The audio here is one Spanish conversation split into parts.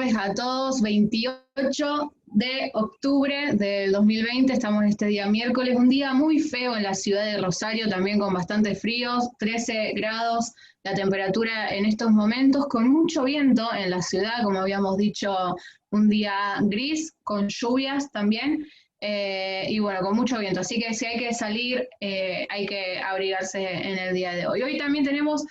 tardes a todos. 28 de octubre del 2020, estamos este día miércoles, un día muy feo en la ciudad de Rosario, también con bastante fríos, 13 grados la temperatura en estos momentos, con mucho viento en la ciudad, como habíamos dicho, un día gris, con lluvias también, y bueno, con mucho viento, así que si hay que salir, hay que abrigarse en el día de hoy. Hoy también tenemos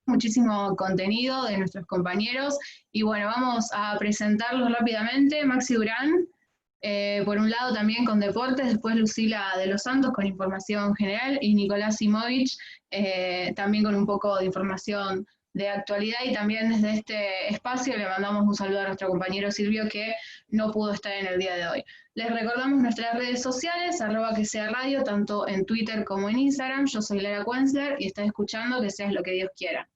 muchísimo contenido de nuestros compañeros y bueno, vamos a presentarlos rápidamente. Maxi Durán, por un lado también con deportes, después Lucila de los Santos con información general y Nicolás Simovich también con un poco de información de actualidad, y también desde este espacio le mandamos un saludo a nuestro compañero Silvio que no pudo estar en el día de hoy. Les recordamos nuestras redes sociales, @quesearadio, tanto en Twitter como en Instagram. Yo soy Lara Quenzler y estás escuchando Que Seas Lo Que Dios Quiera.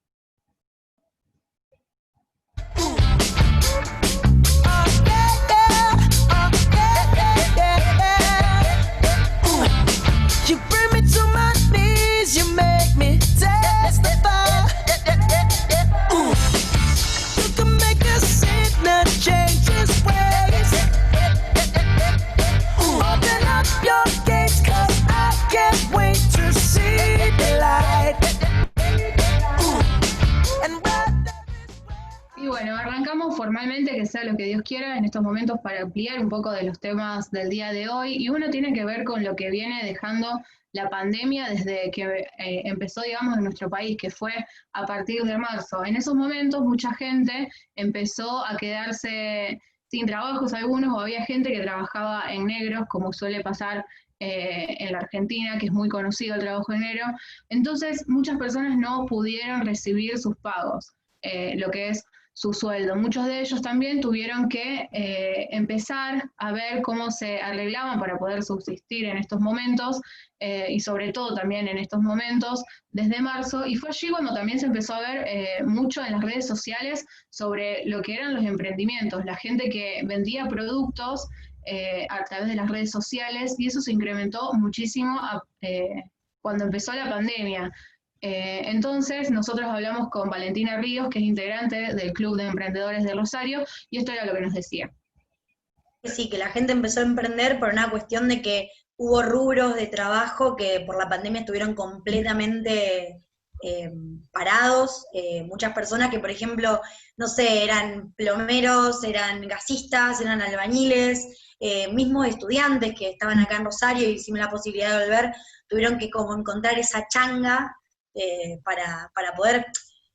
You bring me to my knees, you make me testify. You can make a sinner change his ways. Open up your gates, 'cause I can't wait to see the light. Y bueno, arrancamos formalmente Que Sea Lo Que Dios Quiera en estos momentos para ampliar un poco de los temas del día de hoy, y uno tiene que ver con lo que viene dejando la pandemia desde que empezó, digamos, en nuestro país, que fue a partir de marzo. En esos momentos mucha gente empezó a quedarse sin trabajos algunos, o había gente que trabajaba en negros, como suele pasar en la Argentina, que es muy conocido el trabajo en negro. Entonces muchas personas no pudieron recibir sus pagos, lo que es su sueldo. Muchos de ellos también tuvieron que empezar a ver cómo se arreglaban para poder subsistir en estos momentos, y sobre todo también en estos momentos desde marzo, y fue allí cuando también se empezó a ver mucho en las redes sociales sobre lo que eran los emprendimientos, la gente que vendía productos a través de las redes sociales, y eso se incrementó muchísimo cuando empezó la pandemia. Entonces nosotros hablamos con Valentina Ríos, que es integrante del Club de Emprendedores de Rosario, y esto era lo que nos decía. Sí, que la gente empezó a emprender por una cuestión de que hubo rubros de trabajo que por la pandemia estuvieron completamente parados. Muchas personas que, por ejemplo, no sé, eran plomeros, eran gasistas, eran albañiles, mismos estudiantes que estaban acá en Rosario y sin la posibilidad de volver, tuvieron que como encontrar esa changa para poder,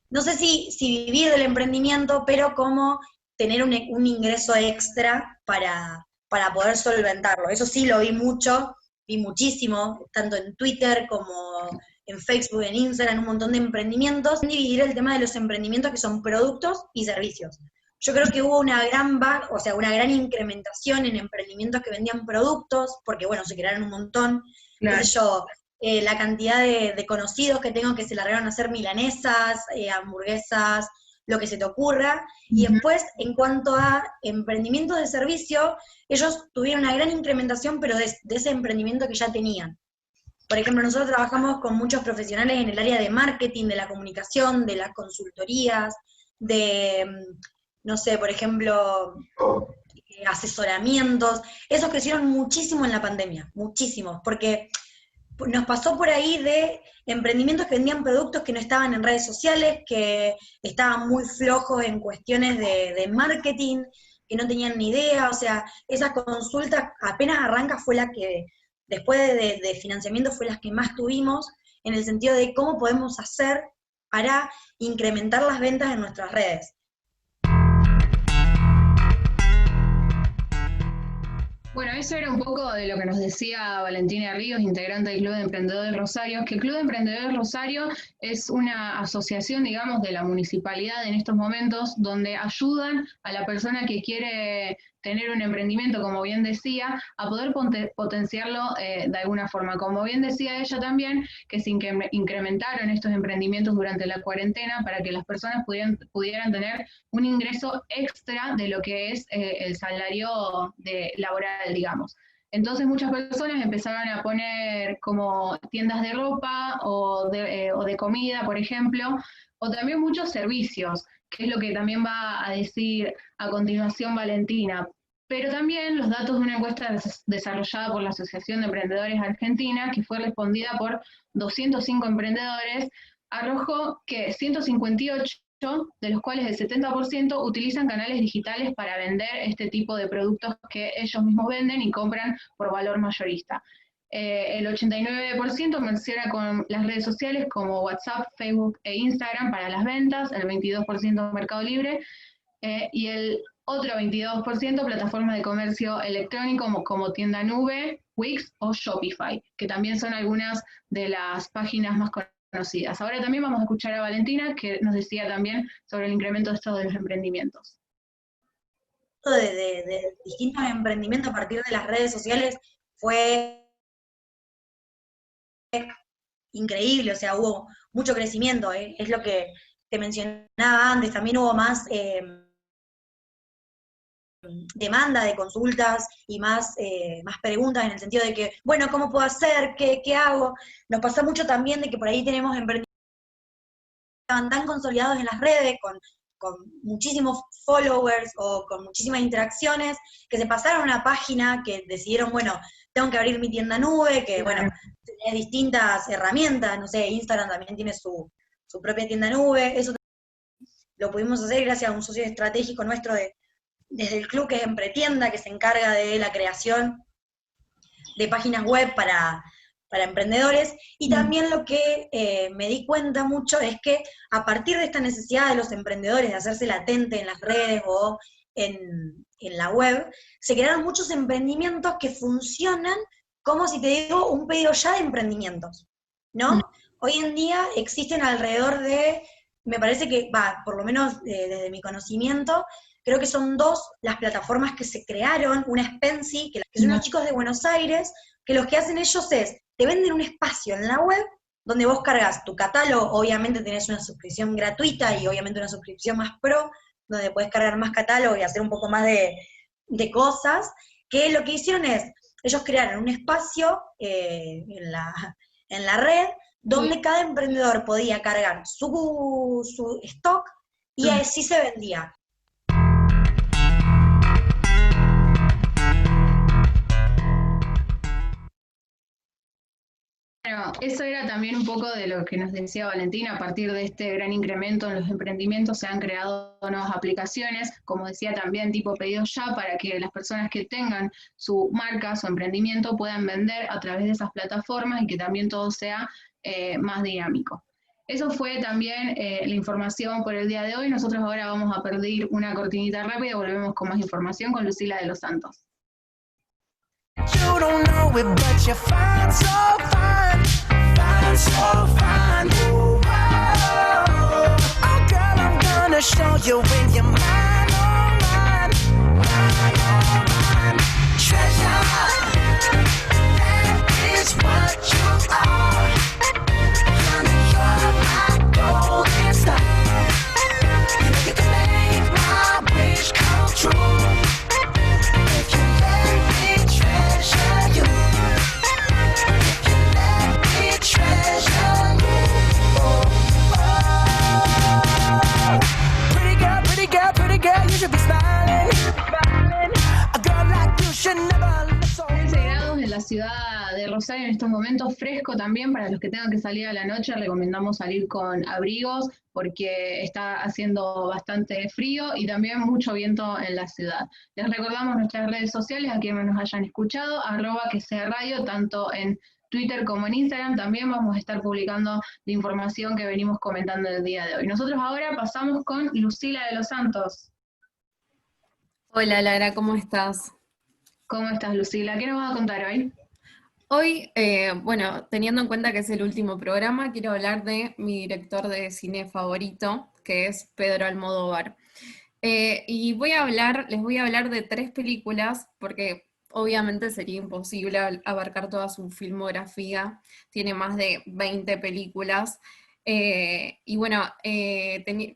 no sé si vivir del emprendimiento, pero como tener un ingreso extra para poder solventarlo. Eso sí lo vi mucho, vi muchísimo, tanto en Twitter como en Facebook, en Instagram, un montón de emprendimientos. Dividir el tema de los emprendimientos que son productos y servicios. Yo creo que hubo una gran incrementación en emprendimientos que vendían productos, porque bueno, se crearon un montón. Claro. Qué sé yo, la cantidad de conocidos que tengo que se largaron a hacer milanesas, hamburguesas, lo que se te ocurra. Y después, en cuanto a emprendimientos de servicio, ellos tuvieron una gran incrementación, pero de ese emprendimiento que ya tenían. Por ejemplo, nosotros trabajamos con muchos profesionales en el área de marketing, de la comunicación, de las consultorías, de, no sé, por ejemplo, asesoramientos. Esos crecieron muchísimo en la pandemia, muchísimos, porque nos pasó por ahí de emprendimientos que vendían productos que no estaban en redes sociales, que estaban muy flojos en cuestiones de marketing, que no tenían ni idea. O sea, esa consulta apenas arranca fue la que, después de financiamiento, fue las que más tuvimos, en el sentido de cómo podemos hacer para incrementar las ventas en nuestras redes. Bueno, eso era un poco de lo que nos decía Valentina Ríos, integrante del Club de Emprendedores Rosario, que el Club de Emprendedores Rosario es una asociación, digamos, de la municipalidad en estos momentos, donde ayudan a la persona que quiere tener un emprendimiento, como bien decía, a poder potenciarlo de alguna forma. Como bien decía ella también, que se incrementaron estos emprendimientos durante la cuarentena para que las personas pudieran tener un ingreso extra de lo que es el salario laboral, digamos. Entonces muchas personas empezaron a poner como tiendas de ropa o de comida, por ejemplo, o también muchos servicios que es lo que también va a decir a continuación Valentina. Pero también los datos de una encuesta desarrollada por la Asociación de Emprendedores Argentina, que fue respondida por 205 emprendedores, arrojó que 158 de los cuales el 70% utilizan canales digitales para vender este tipo de productos que ellos mismos venden y compran por valor mayorista. El 89% menciona con las redes sociales como WhatsApp, Facebook e Instagram para las ventas, el 22% Mercado Libre, y el otro 22% plataformas de comercio electrónico como Tienda Nube, Wix o Shopify, que también son algunas de las páginas más conocidas. Ahora también vamos a escuchar a Valentina, que nos decía también sobre el incremento de esto de los emprendimientos. De distintos emprendimientos a partir de las redes sociales fue increíble, o sea, hubo mucho crecimiento, es lo que te mencionaba antes, también hubo más demanda de consultas y más preguntas en el sentido de que, bueno, ¿cómo puedo hacer? ¿Qué hago? Nos pasa mucho también de que por ahí tenemos emprendimientos que estaban tan consolidados en las redes, con muchísimos followers o con muchísimas interacciones, que se pasaron a una página que decidieron, bueno, tengo que abrir mi tienda nube, que bueno, tiene distintas herramientas, no sé, Instagram también tiene su propia tienda nube, eso lo pudimos hacer gracias a un socio estratégico nuestro desde el club, que es Empretienda, que se encarga de la creación de páginas web para emprendedores, y también lo que me di cuenta mucho es que a partir de esta necesidad de los emprendedores de hacerse latente en las redes o en la web, se crearon muchos emprendimientos que funcionan como, si te digo, un pedido ya de emprendimientos, ¿no? Hoy en día existen alrededor de, me parece que, por lo menos desde mi conocimiento, creo que son 2 las plataformas que se crearon, una es Pensy, que son unos chicos de Buenos Aires, que lo que hacen ellos es, te venden un espacio en la web donde vos cargas tu catálogo, obviamente tenés una suscripción gratuita y obviamente una suscripción más pro, donde podés cargar más catálogo y hacer un poco más de cosas, que lo que hicieron es, ellos crearon un espacio en la red donde cada emprendedor podía cargar su stock y así se vendía. Bueno, eso era también un poco de lo que nos decía Valentina. A partir de este gran incremento en los emprendimientos se han creado nuevas aplicaciones, como decía también, tipo pedidos ya, para que las personas que tengan su marca, su emprendimiento, puedan vender a través de esas plataformas y que también todo sea más dinámico. Eso fue también la información por el día de hoy. Nosotros ahora vamos a pedir una cortinita rápida y volvemos con más información con Lucila de los Santos. You don't know it, but you're fine, so fine, fine, so fine. Ooh, oh, oh, girl, I'm gonna show you when you're mine, oh mine, mine, oh mine. Treasure, that is what you are. Honey, you're my golden star. You can make my wish come true. If you let me treasure you, if you let me treasure you, oh, oh. Pretty girl, you should be smiling. A girl like you should never look so. 13 grados en la ciudad de Rosario en estos momentos, fresco también. Para los que tengan que salir a la noche, recomendamos salir con abrigos porque está haciendo bastante frío y también mucho viento en la ciudad. Les recordamos nuestras redes sociales a quienes nos hayan escuchado, @QSEARadio, tanto en Twitter como en Instagram. También vamos a estar publicando la información que venimos comentando el día de hoy. Nosotros ahora pasamos con Lucila de los Santos. Hola Lara, ¿cómo estás? ¿Cómo estás, Lucila? ¿Qué nos vas a contar hoy? Hoy, bueno, teniendo en cuenta que es el último programa, quiero hablar de mi director de cine favorito, que es Pedro Almodóvar. Y les voy a hablar de 3 películas, porque obviamente sería imposible abarcar toda su filmografía. Tiene más de 20 películas. Y bueno,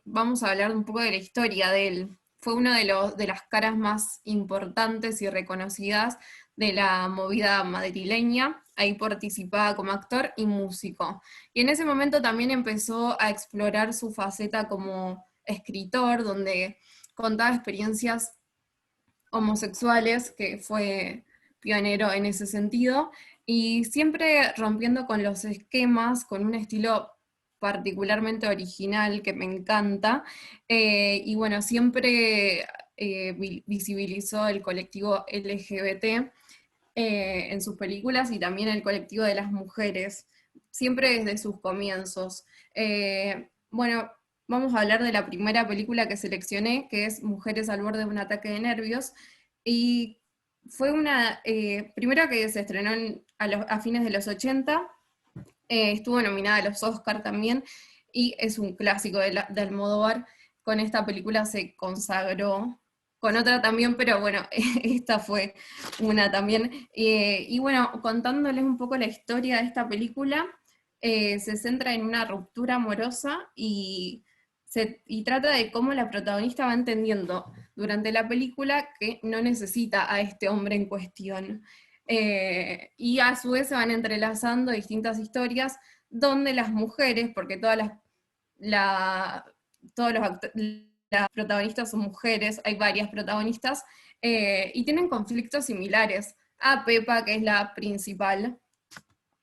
vamos a hablar un poco de la historia de él. Fue uno de las caras más importantes y reconocidas de la movida madrileña. Ahí participaba como actor y músico. Y en ese momento también empezó a explorar su faceta como escritor, donde contaba experiencias homosexuales, que fue pionero en ese sentido, y siempre rompiendo con los esquemas, con un estilo particularmente original que me encanta, y bueno, siempre visibilizó el colectivo LGBT en sus películas y también el colectivo de las mujeres, siempre desde sus comienzos. Bueno, vamos a hablar de la primera película que seleccioné, que es Mujeres al borde de un ataque de nervios, y fue una, primero que se estrenó a fines de los 80, estuvo nominada a los Oscar también, y es un clásico de Almodóvar. Con esta película se consagró, con otra también, pero bueno, esta fue una también. Y bueno, contándoles un poco la historia de esta película, se centra en una ruptura amorosa y trata de cómo la protagonista va entendiendo durante la película que no necesita a este hombre en cuestión. Y a su vez se van entrelazando distintas historias donde las mujeres, porque todos las protagonistas son mujeres, hay varias protagonistas, y tienen conflictos similares. A Pepa, que es la principal,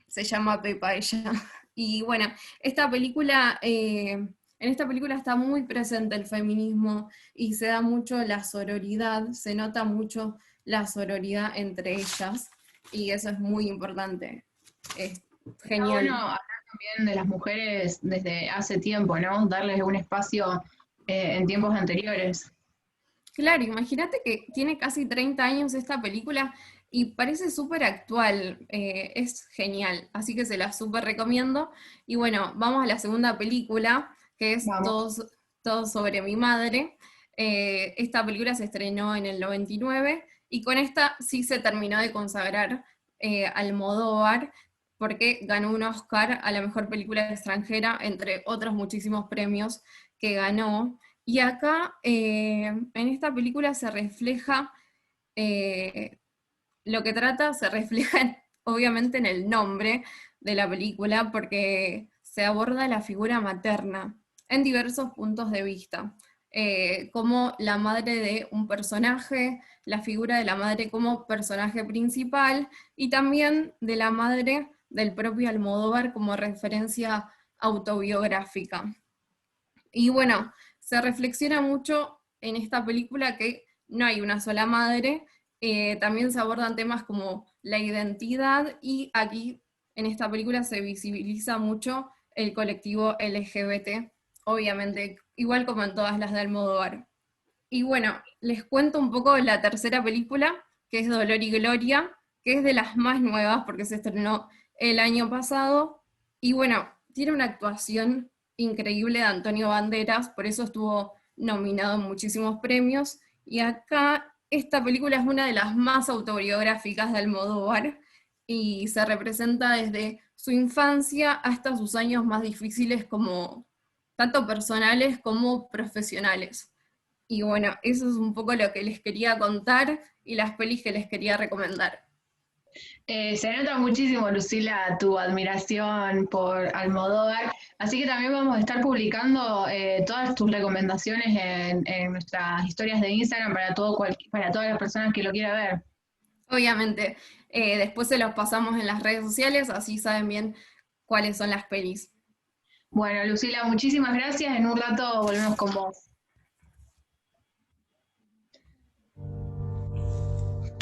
se llama Pepa ella. Y bueno, en esta película está muy presente el feminismo y se da mucho la sororidad, se nota mucho la sororidad entre ellas, y eso es muy importante. Es Está bueno genial. hablar también de las mujeres desde hace tiempo, ¿no? Darles un espacio en tiempos anteriores. Claro, imagínate que tiene casi 30 años esta película y parece súper actual, es genial, así que se la súper recomiendo. Y bueno, vamos a la segunda película, que es Vamos. Todo sobre mi madre. Esta película se estrenó en el 99 y con esta sí se terminó de consagrar Almodóvar, porque ganó un Oscar a la mejor película extranjera, entre otros muchísimos premios que ganó. Y acá, en esta película se refleja, eh, lo que trata se refleja obviamente en el nombre de la película, porque se aborda la figura materna en diversos puntos de vista, como la madre de un personaje, la figura de la madre como personaje principal, y también de la madre del propio Almodóvar como referencia autobiográfica. Y bueno, se reflexiona mucho en esta película que no hay una sola madre, también se abordan temas como la identidad, y aquí en esta película se visibiliza mucho el colectivo LGBT, obviamente, igual como en todas las de Almodóvar. Y bueno, les cuento un poco de la tercera película, que es Dolor y Gloria, que es de las más nuevas porque se estrenó el año pasado. Y bueno, tiene una actuación increíble de Antonio Banderas, por eso estuvo nominado en muchísimos premios. Y acá esta película es una de las más autobiográficas de Almodóvar y se representa desde su infancia hasta sus años más difíciles, como tanto personales como profesionales. Y bueno, eso es un poco lo que les quería contar y las pelis que les quería recomendar. Se nota muchísimo, Lucila, tu admiración por Almodóvar, así que también vamos a estar publicando todas tus recomendaciones en nuestras historias de Instagram para todas las personas que lo quieran ver. Obviamente, después se los pasamos en las redes sociales, así saben bien cuáles son las pelis. Bueno, Lucila, muchísimas gracias. En un rato volvemos con vos.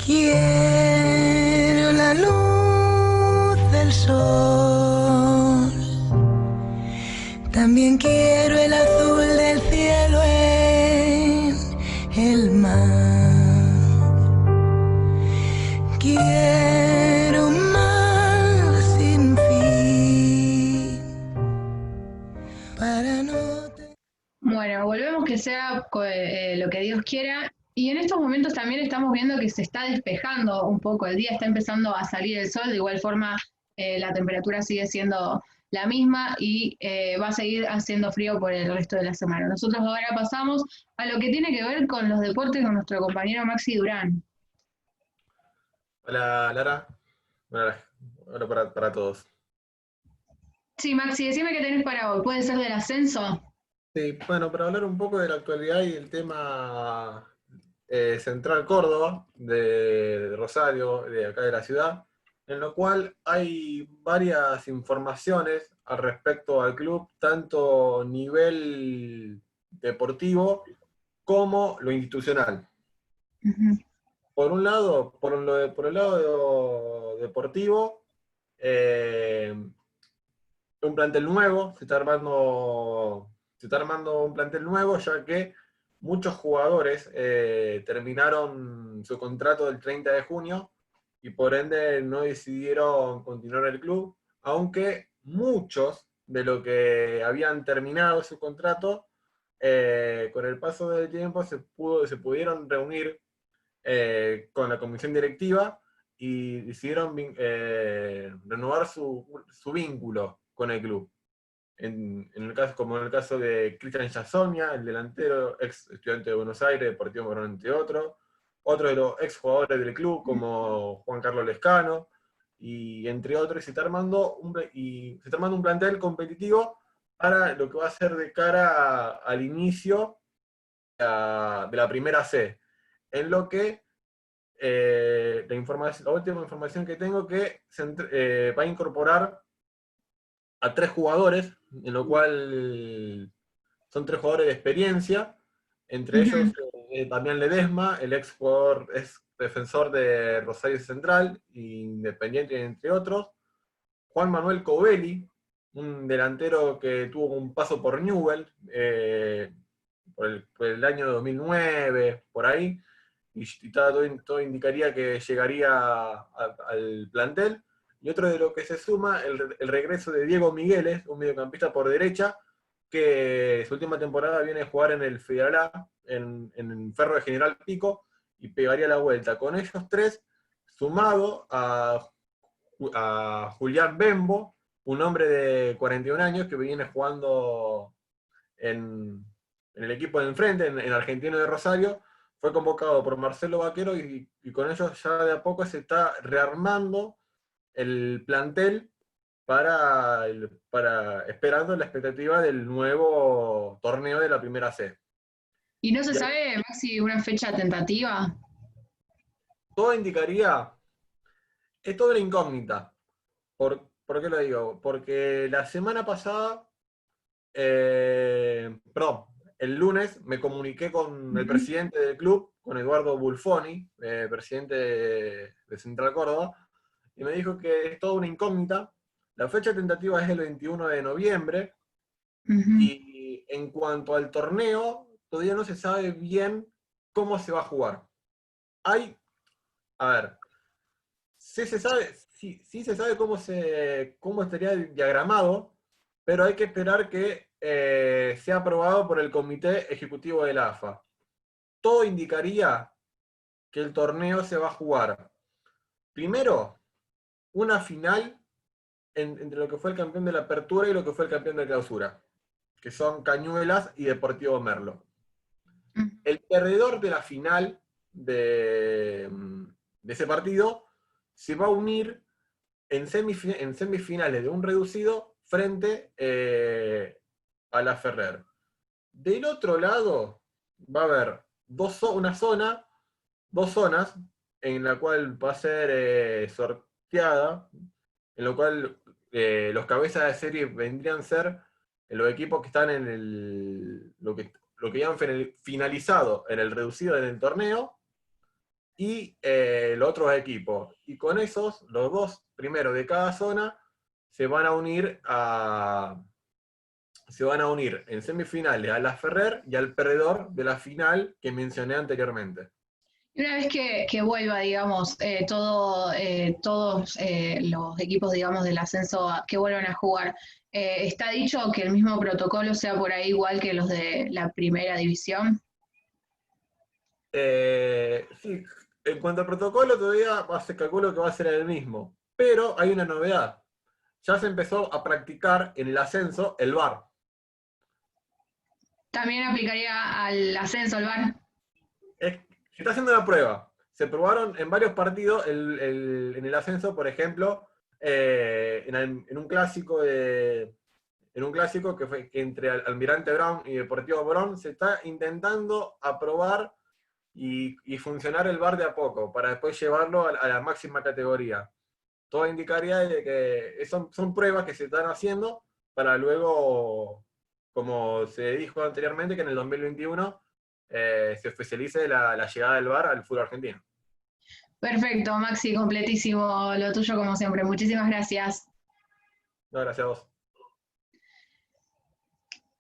Quiero la luz del sol, también quiero el azul del cielo en el mar. Quiero un mar sin fin para no te... Bueno, volvemos que sea lo que Dios quiera. Y en estos momentos también estamos viendo que se está despejando un poco el día, está empezando a salir el sol, de igual forma la temperatura sigue siendo la misma y va a seguir haciendo frío por el resto de la semana. Nosotros ahora pasamos a lo que tiene que ver con los deportes con nuestro compañero Maxi Durán. Hola Lara, bueno, hola para todos. Sí, Maxi, decime qué tenés para hoy. ¿Puede ser del ascenso? Sí, bueno, para hablar un poco de la actualidad y el tema Central Córdoba, de Rosario, de acá de la ciudad, en lo cual hay varias informaciones al respecto al club, tanto nivel deportivo como lo institucional. Ujú. Por un lado, por el lado deportivo, eh, un plantel nuevo, se está armando un plantel nuevo, ya que muchos jugadores terminaron su contrato del 30 de junio y por ende no decidieron continuar el club, aunque muchos de los que habían terminado su contrato, con el paso del tiempo se pudieron reunir con la comisión directiva y decidieron renovar su vínculo con el club. En el caso, como en el caso de Cristian Yasonia, el delantero, ex estudiante de Buenos Aires, Deportivo Morón, entre otros. Otro de los ex jugadores del club, como Juan Carlos Lescano, y entre otros, se está armando un plantel competitivo para lo que va a ser de cara al inicio de la primera C, en lo que la última información que tengo que va a incorporar a 3 jugadores, en lo cual son 3 jugadores de experiencia, entre ellos Ujú. Damián Ledesma, el ex jugador, ex defensor de Rosario Central, Independiente, entre otros, Juan Manuel Covelli, un delantero que tuvo un paso por Newell, por el año 2009, por ahí, y todo indicaría que llegaría al plantel. Y otro de lo que se suma, el regreso de Diego Migueles, un mediocampista por derecha, que su última temporada viene a jugar en el Federal A, en Ferro de General Pico, y pegaría la vuelta. Con ellos 3, sumado a Julián Bembo, un hombre de 41 años que viene jugando en el equipo de enfrente, en Argentino de Rosario, fue convocado por Marcelo Vaquero y con ellos ya de a poco se está rearmando el plantel para esperando la expectativa del nuevo torneo de la primera C. ¿Y no se Y ahí sabe, Maxi, una fecha tentativa? todo indicaría, es toda una incógnita. ¿Por qué lo digo? Porque la semana pasada, perdón, el lunes me comuniqué con el Ujú. presidente del club, con Eduardo Bulfoni, presidente de Central Córdoba, y me dijo que es toda una incógnita. La fecha tentativa es el 21 de noviembre, Ujú. y en cuanto al torneo, todavía no se sabe bien cómo se va a jugar. Hay, a ver, sí se sabe cómo estaría diagramado, pero hay que esperar que sea aprobado por el Comité Ejecutivo de la AFA. Todo indicaría que el torneo se va a jugar. Primero, una final entre lo que fue el campeón de la Apertura y lo que fue el campeón de la Clausura, que son Cañuelas y Deportivo Merlo. El perdedor de la final de ese partido se va a unir en semifinales de un reducido frente a la Ferrer. Del otro lado va a haber dos zonas en la cual va a ser sorteada, en lo cual los cabezas de serie vendrían a ser los equipos que están en lo que ya han finalizado en el reducido en el torneo, y los otros equipos. Y con esos, los 2 primeros de cada zona se van a unir en semifinales a la Ferrer y al perdedor de la final que mencioné anteriormente. Y una vez que vuelva, digamos, todos los equipos, digamos, del ascenso que vuelvan a jugar, ¿está dicho que el mismo protocolo sea por ahí igual que los de la primera división? Sí, en cuanto al protocolo, todavía se calcula que va a ser el mismo, pero hay una novedad. Ya se empezó a practicar en el ascenso el VAR. También aplicaría al ascenso, al VAR. Se está haciendo una prueba. Se probaron en varios partidos en el ascenso, por ejemplo, en un clásico en un clásico que fue que entre Almirante Brown y Deportivo Morón se está intentando aprobar y funcionar el VAR de a poco, para después llevarlo a la máxima categoría. Todo indicaría de que son pruebas que se están haciendo para luego, como se dijo anteriormente, que en el 2021 se oficialice la llegada del VAR al fútbol argentino. Perfecto, Maxi, completísimo lo tuyo como siempre. Muchísimas gracias. No, gracias a vos.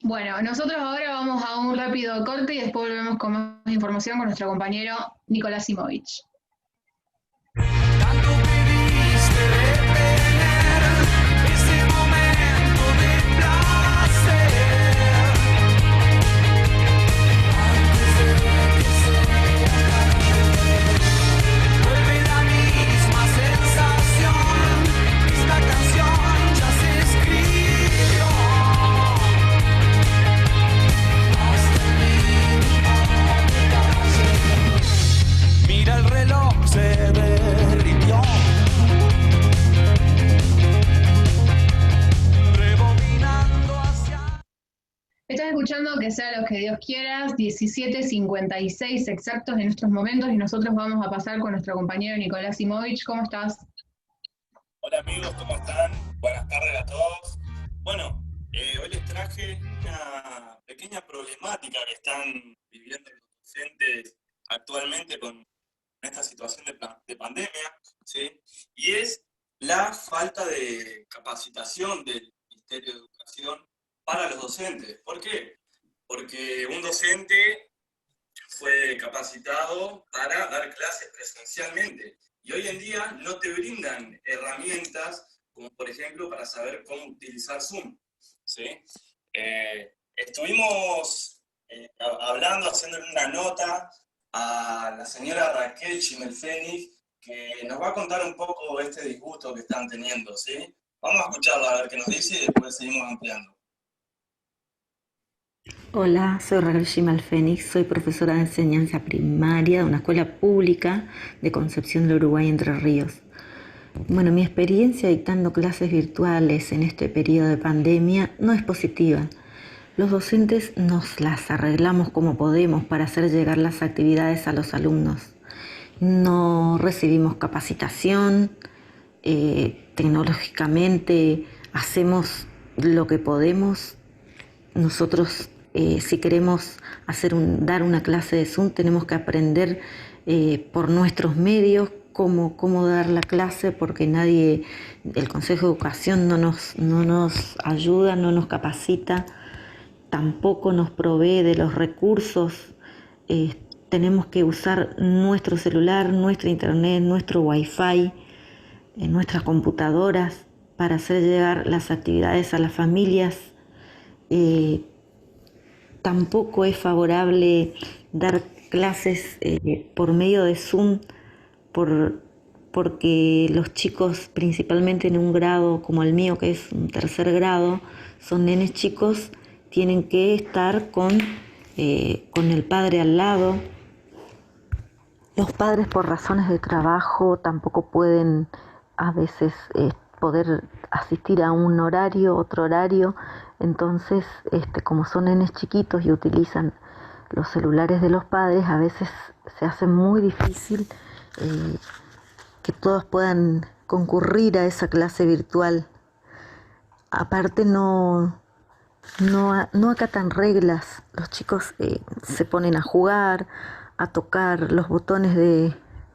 Bueno, nosotros ahora vamos a un rápido corte y después volvemos con más información con nuestro compañero Nicolás Simovich. Tanto pediste detener ese momento de placer antes de que se acabe. Vuelve la misma sensación, esta canción ya se escribió. Hasta el mínimo detalle. Mira el reloj, se derritió. Rebobinando hacia... Estás escuchando Que sea lo que Dios quiera, 17:56 exactos en estos momentos y nosotros vamos a pasar con nuestro compañero Nicolás Simovich. ¿Cómo estás? Hola amigos, ¿cómo están? Buenas tardes a todos. Bueno, hoy les traje una pequeña problemática que están viviendo los docentes actualmente con esta situación de pandemia, ¿sí? Y es la falta de capacitación del Ministerio de Educación para los docentes. ¿Por qué? Porque un docente fue capacitado para dar clases presencialmente. Y hoy en día no te brindan herramientas, como por ejemplo para saber cómo utilizar Zoom, ¿sí? Estuvimos hablando, haciéndole una nota a la señora Raquel Chimelfenich, que nos va a contar un poco este disgusto que están teniendo, ¿sí? Vamos a escucharla a ver qué nos dice y después seguimos ampliando. Hola, soy Raquel Chimelfenich, soy profesora de enseñanza primaria de una escuela pública de Concepción del Uruguay, Entre Ríos. Bueno, mi experiencia dictando clases virtuales en este periodo de pandemia no es positiva. Los docentes nos las arreglamos como podemos para hacer llegar las actividades a los alumnos. No recibimos capacitación, tecnológicamente hacemos lo que podemos. Nosotros, si queremos dar una clase de Zoom, tenemos que aprender por nuestros medios cómo dar la clase, porque el Consejo de Educación no nos ayuda, no nos capacita, tampoco nos provee de los recursos. Tenemos que usar nuestro celular, nuestra internet, nuestro wifi, nuestras computadoras para hacer llegar las actividades a las familias. Tampoco es favorable dar clases por medio de Zoom porque los chicos, principalmente en un grado como el mío, que es un 3er grado, son nenes chicos, tienen que estar con el padre al lado. Los padres, por razones de trabajo, tampoco pueden a veces poder asistir a un horario, otro horario. Entonces, como son nenes chiquitos y utilizan los celulares de los padres, a veces se hace muy difícil que todos puedan concurrir a esa clase virtual. Aparte, no acatan reglas. Los chicos se ponen a jugar, a tocar los botones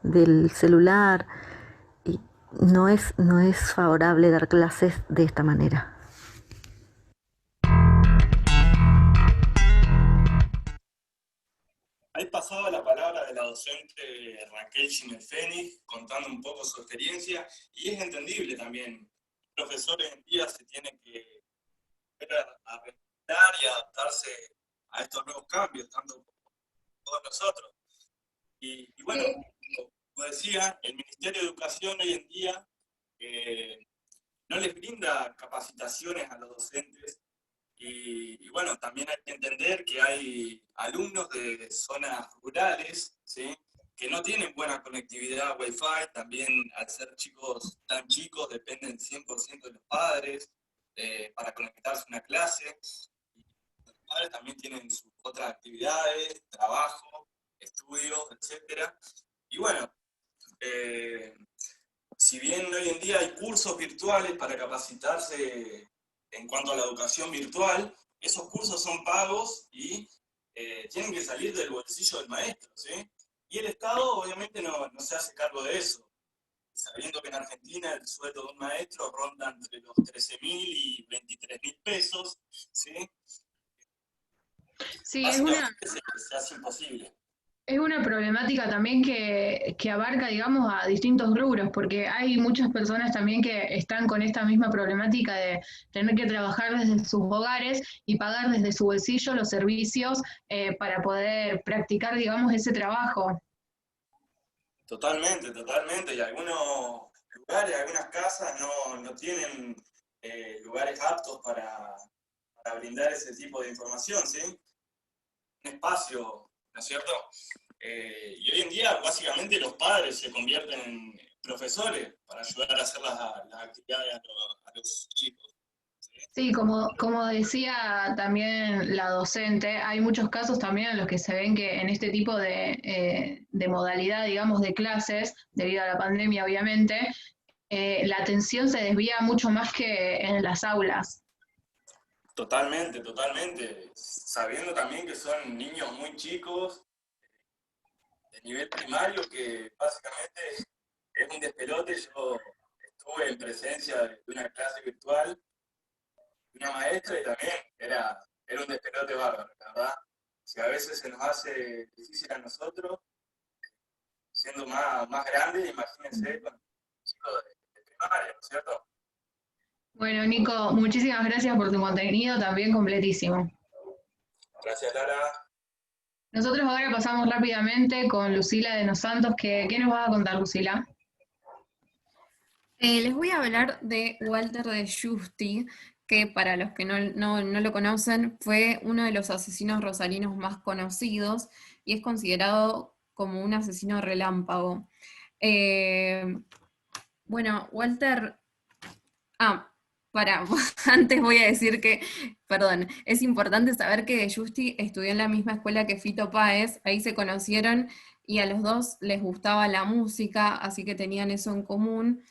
del celular, y no es favorable dar clases de esta manera. Ahí pasaba la palabra de la docente Raquel Chimelfenich, contando un poco su experiencia, y es entendible también. El profesor hoy en día se tiene que adaptar y adaptarse a estos nuevos cambios, tanto como todos nosotros. Y bueno, como decía, el Ministerio de Educación hoy en día no les brinda capacitaciones a los docentes. Y bueno, también hay que entender que hay alumnos de zonas rurales, ¿sí?, que no tienen buena conectividad Wi-Fi, también al ser chicos tan chicos dependen 100% de los padres. para conectarse a una clase. Los padres también tienen sus otras actividades, trabajo, estudios, etc. Y bueno, si bien hoy en día hay cursos virtuales para capacitarse en cuanto a la educación virtual, esos cursos son pagos y tienen que salir del bolsillo del maestro, ¿sí? Y el Estado obviamente no se hace cargo de eso, sabiendo que en Argentina el sueldo de un maestro ronda entre los 13.000 y 23.000 pesos, ¿sí? Sí, Básicamente se hace imposible. es una problemática también que abarca, digamos, a distintos rubros, porque hay muchas personas también que están con esta misma problemática de tener que trabajar desde sus hogares y pagar desde su bolsillo los servicios para poder practicar, digamos, ese trabajo. Totalmente, totalmente. Y algunos lugares, algunas casas no tienen lugares aptos para brindar ese tipo de información, ¿sí? Un espacio, ¿no es cierto? Y hoy en día, básicamente, los padres se convierten en profesores para ayudar a hacer las actividades a los chicos. Sí, como decía también la docente, hay muchos casos también en los que se ven que en este tipo de modalidad, digamos, de clases, debido a la pandemia, obviamente, la atención se desvía mucho más que en las aulas. Totalmente, totalmente. Sabiendo también que son niños muy chicos, de nivel primario, que básicamente es un despelote. Yo estuve en presencia de una clase virtual de una maestra y también era un despelote bárbaro, la verdad. Si a veces se nos hace difícil a nosotros, siendo más grandes, imagínense con chicos de primaria, ¿no es cierto? Bueno, Nico, muchísimas gracias por tu contenido también completísimo. Gracias, Lara. Nosotros ahora pasamos rápidamente con Lucila de Los Santos. ¿Qué nos vas a contar, Lucila? Les voy a hablar de Walter de Giusti, que para los que no lo conocen, fue uno de los asesinos rosarinos más conocidos y es considerado como un asesino relámpago. Bueno, Walter... antes voy a decir que, perdón, es importante saber que De Giusti estudió en la misma escuela que Fito Páez, ahí se conocieron y a los dos les gustaba la música, así que tenían eso en común.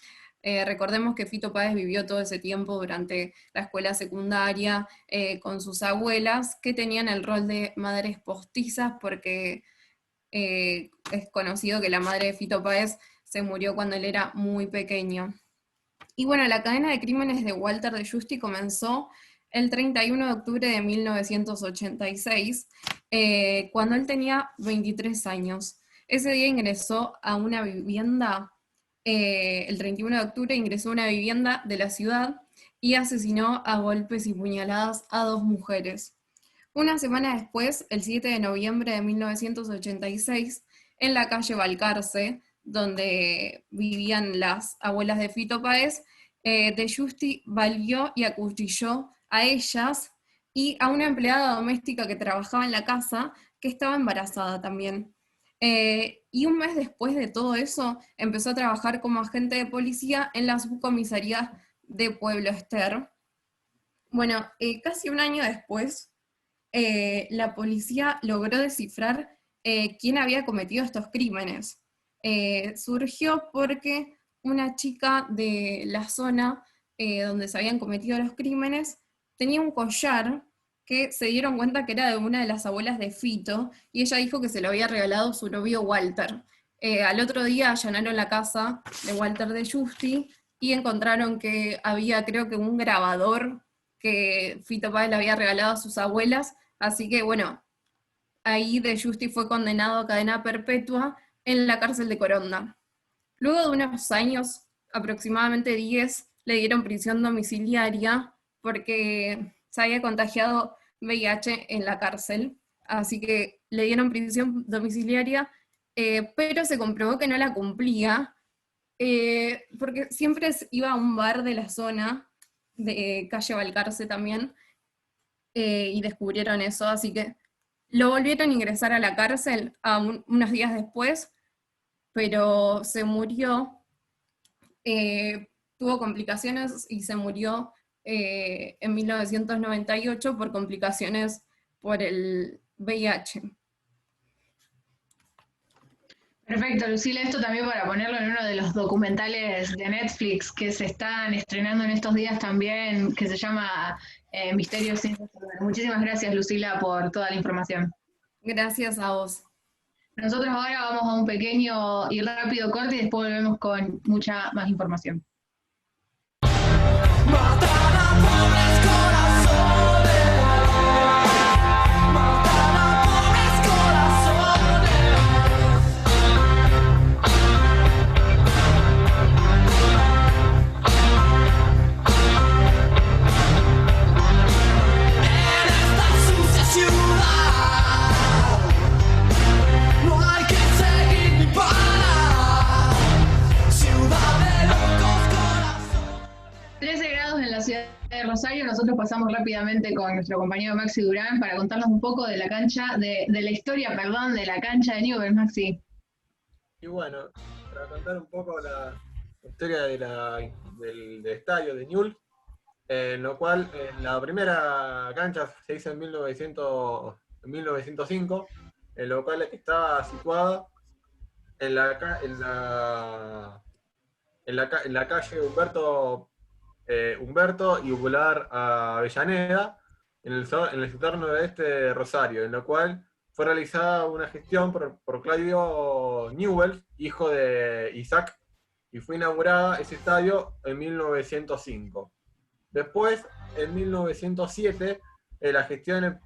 Recordemos que Fito Páez vivió todo ese tiempo durante la escuela secundaria con sus abuelas, que tenían el rol de madres postizas, porque es conocido que la madre de Fito Páez se murió cuando él era muy pequeño. Y bueno, la cadena de crímenes de Walter de Giusti comenzó el 31 de octubre de 1986, cuando él tenía 23 años. Ese día ingresó a una vivienda, el 31 de octubre ingresó a una vivienda de la ciudad y asesinó a golpes y puñaladas a 2 mujeres. Una semana después, el 7 de noviembre de 1986, en la calle Balcarce, donde vivían las abuelas de Fito Páez, De Giusti baleó y acuchilló a ellas y a una empleada doméstica que trabajaba en la casa, que estaba embarazada también. Y un mes después de todo eso, empezó a trabajar como agente de policía en la subcomisaría de Pueblo Ester. Bueno, casi un año después, la policía logró descifrar quién había cometido estos crímenes. Surgió porque una chica de la zona donde se habían cometido los crímenes tenía un collar que se dieron cuenta que era de una de las abuelas de Fito, y ella dijo que se lo había regalado su novio Walter. Al otro día allanaron la casa de Walter de Giusti y encontraron que había, creo que, un grabador que Fito Páez le había regalado a sus abuelas, así que bueno, ahí De Giusti fue condenado a cadena perpetua en la cárcel de Coronda. Luego de unos años, aproximadamente 10, le dieron prisión domiciliaria porque se había contagiado VIH en la cárcel, así que le dieron prisión domiciliaria, pero se comprobó que no la cumplía, porque siempre iba a un bar de la zona, de calle Balcarce también, y descubrieron eso, así que lo volvieron a ingresar a la cárcel unos días después, pero se murió, tuvo complicaciones y se murió en 1998 por complicaciones por el VIH. Perfecto, Lucila, esto también para ponerlo en uno de los documentales de Netflix que se están estrenando en estos días también, que se llama Misterios sin resolver. Muchísimas gracias, Lucila, por toda la información. Gracias a vos. Nosotros ahora vamos a un pequeño y rápido corte y después volvemos con mucha más información. No hay que seguir ni parar. Ciudad de locos corazón. 13 grados en la ciudad de Rosario. Nosotros pasamos rápidamente con nuestro compañero Maxi Durán para contarnos un poco de la cancha, de la historia, perdón, de la cancha de Newell's, Maxi. Y bueno, para contar un poco la historia del estadio de Newell's, en lo cual la primera cancha se hizo en 1905, en lo cual estaba situada en la calle Humberto y Boulevard Avellaneda, en el sector noroeste de Rosario, en lo cual fue realizada una gestión por Claudio Newell, hijo de Isaac, y fue inaugurada ese estadio en 1905. Después, en 1907, la gestión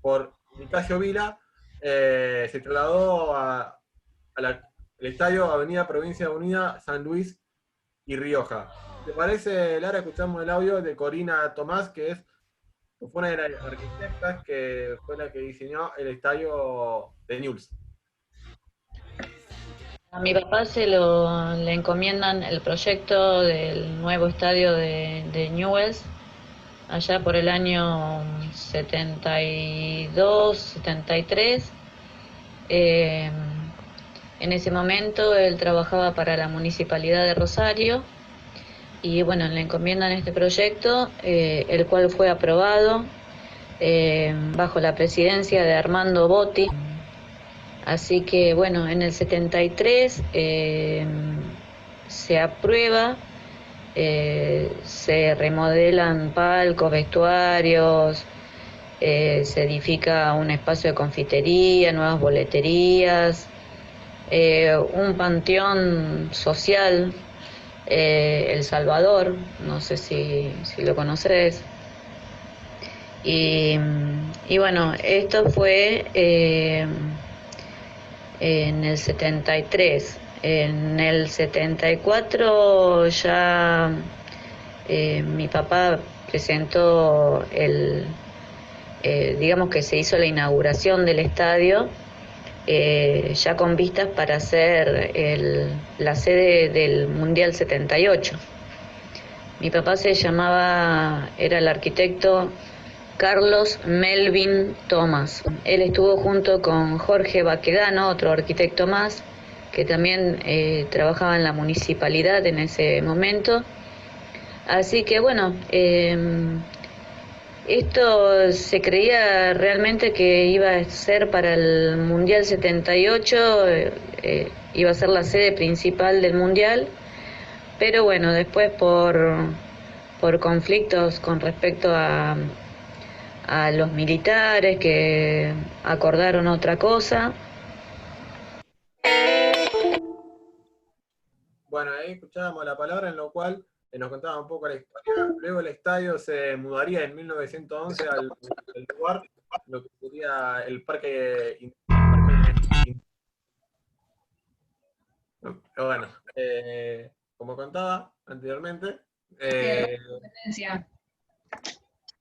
por Nicasio Vila se trasladó al estadio Avenida Provincia Unida, San Luis y Rioja. ¿Te parece, Lara? Escuchamos el audio de Corina Tomás, que fue una de las arquitectas que fue la que diseñó el estadio de Newell's. A mi papá le encomiendan el proyecto del nuevo estadio de Newell's allá por el año 72, 73. En ese momento él trabajaba para la Municipalidad de Rosario y bueno, le encomiendan este proyecto, el cual fue aprobado bajo la presidencia de Armando Botti. Así que bueno, en el 73 se aprueba, se remodelan palcos, vestuarios, se edifica un espacio de confitería, nuevas boleterías, un panteón social, El Salvador, no sé si lo conoces. Y bueno, esto fue en el 73. En el 74 ya mi papá presentó digamos que se hizo la inauguración del estadio, ya con vistas para hacer la sede del Mundial 78. Mi papá era el arquitecto Carlos Melvin Thomas. Él estuvo junto con Jorge Baquedano, otro arquitecto más, que también trabajaba en la municipalidad en ese momento. Así que bueno, esto se creía realmente que iba a ser para el Mundial 78, iba a ser la sede principal del Mundial, pero bueno, después por conflictos con respecto a los militares que acordaron otra cosa. Bueno, ahí escuchábamos la palabra, en lo cual nos contaba un poco la historia. Luego el estadio se mudaría en 1911 al lugar, lo que sería el Parque bueno, como contaba anteriormente,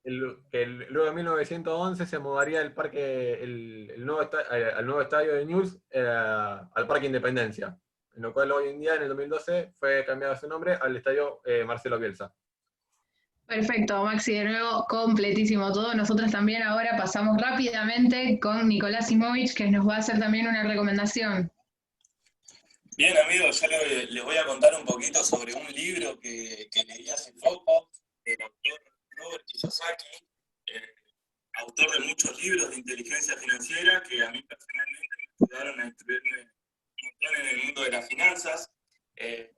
luego en 1911 se mudaría el parque, al nuevo estadio de Newell's, al Parque Independencia, en lo cual hoy en día, en el 2012, fue cambiado su nombre al estadio Marcelo Bielsa. Perfecto, Maxi, de nuevo, completísimo todo. Nosotros también ahora pasamos rápidamente con Nicolás Simovich, que nos va a hacer también una recomendación. Bien, amigos, yo les voy a contar un poquito sobre un libro que leí hace poco, del autor Robert Kiyosaki, eh, autor de muchos libros de inteligencia financiera que a mí personalmente me ayudaron a instruirme un montón en el mundo de las finanzas. Él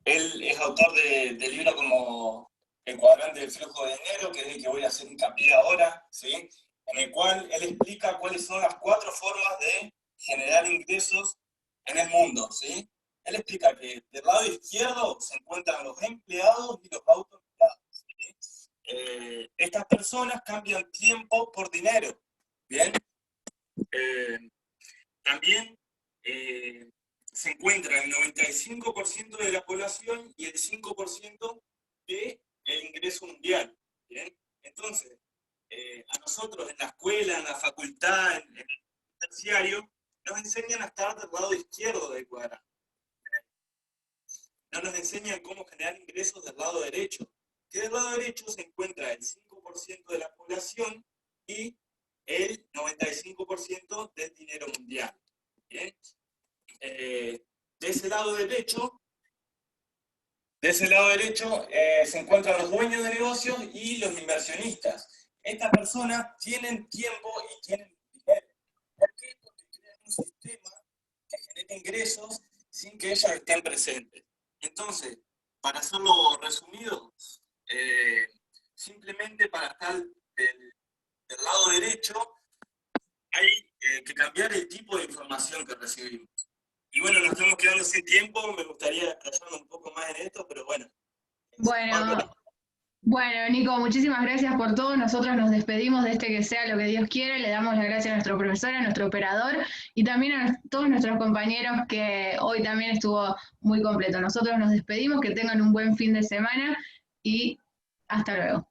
es autor de libros como El cuadrante del flujo de dinero, que es el que voy a hacer hincapié ahora, ¿sí? En el cual él explica cuáles son las 4 formas de generar ingresos en el mundo, ¿sí? Él explica que del lado izquierdo se encuentran los empleados y los autoempleados, ¿sí? Estas personas cambian tiempo por dinero, ¿bien? También se encuentra el 95% de la población y el 5% del ingreso mundial, ¿bien? Entonces, a nosotros en la escuela, en la facultad, en el terciario, nos enseñan a estar del lado izquierdo del cuadrado. No nos enseñan cómo generar ingresos del lado derecho. Que del lado derecho se encuentra el 5% de la población y el 95% del dinero mundial. ¿Bien? De ese lado derecho se encuentran los dueños de negocios y los inversionistas. Estas personas tienen tiempo y tienen dinero. ¿Por qué? Porque crean un sistema que genera ingresos sin que ellos estén presentes. Entonces, para hacerlo resumido, simplemente para estar del lado derecho hay que cambiar el tipo de información que recibimos. Y bueno, nos estamos quedando sin tiempo, me gustaría explayarme un poco más en esto, pero bueno. Bueno, Nico, muchísimas gracias por todo. Nosotros nos despedimos de Que Sea Lo que Dios quiere. Le damos las gracias a nuestro profesor, a nuestro operador y también a todos nuestros compañeros que hoy también estuvo muy completo. Nosotros nos despedimos, que tengan un buen fin de semana y hasta luego.